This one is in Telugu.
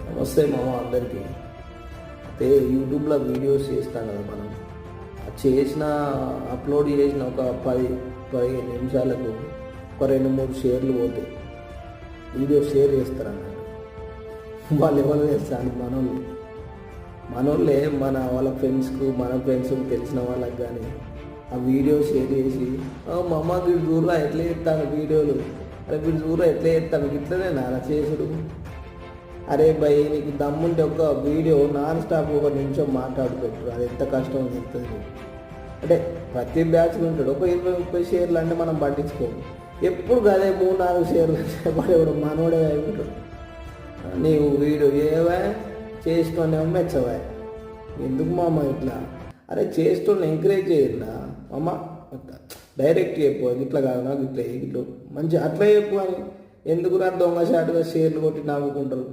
నమస్తే మామ అందరికీ. అయితే యూట్యూబ్లో వీడియోస్ చేస్తాం కదా మనం. అది చేసిన అప్లోడ్ చేసిన ఒక 10-15 నిమిషాలకు ఒక 2-3 షేర్లు పోతాయి. వీడియో షేర్ చేస్తారన్న వాళ్ళు ఎవరు చేస్తారు? మనోళ్ళే వాళ్ళ ఫ్రెండ్స్కు మన ఫ్రెండ్స్కి తెలిసిన వాళ్ళకి కానీ ఆ వీడియో షేర్ చేసి మా అమ్మ వీడు దూరం ఎట్లా చేస్తాను వీడియోలు, అరే వీడు దూరం ఎట్లా చేస్తాను ఇట్లనే నాన్న చేసుడు. అరే భయ్ నీకు దమ్ముంటే ఒక వీడియో నాన్ స్టాప్ 1 నిమిషం మాట్లాడుకుంటారు, అది ఎంత కష్టం చెప్తుంది. అంటే ప్రతి బ్యాచ్లు ఉంటాడు ఒక 20-30 షేర్లు అంటే మనం పట్టించుకోము. ఎప్పుడు కదే 3-4 షేర్లు పడేవాడు మనోడే అయిపోతాడు. నీవు వీడియో ఏవా చేసుకునేమో మెచ్చవా, ఎందుకు మామ ఇట్లా? అరే చేస్తున్న ఎంకరేజ్ చేయరా అమ్మ, డైరెక్ట్ చెప్పు ఇట్లా కాదు నాకు ఇట్లా మంచి అట్లా చెప్పు అని. ఎందుకు రా దొంగ షాటుగా షేర్లు కొట్టి నవ్వుకుంటారు?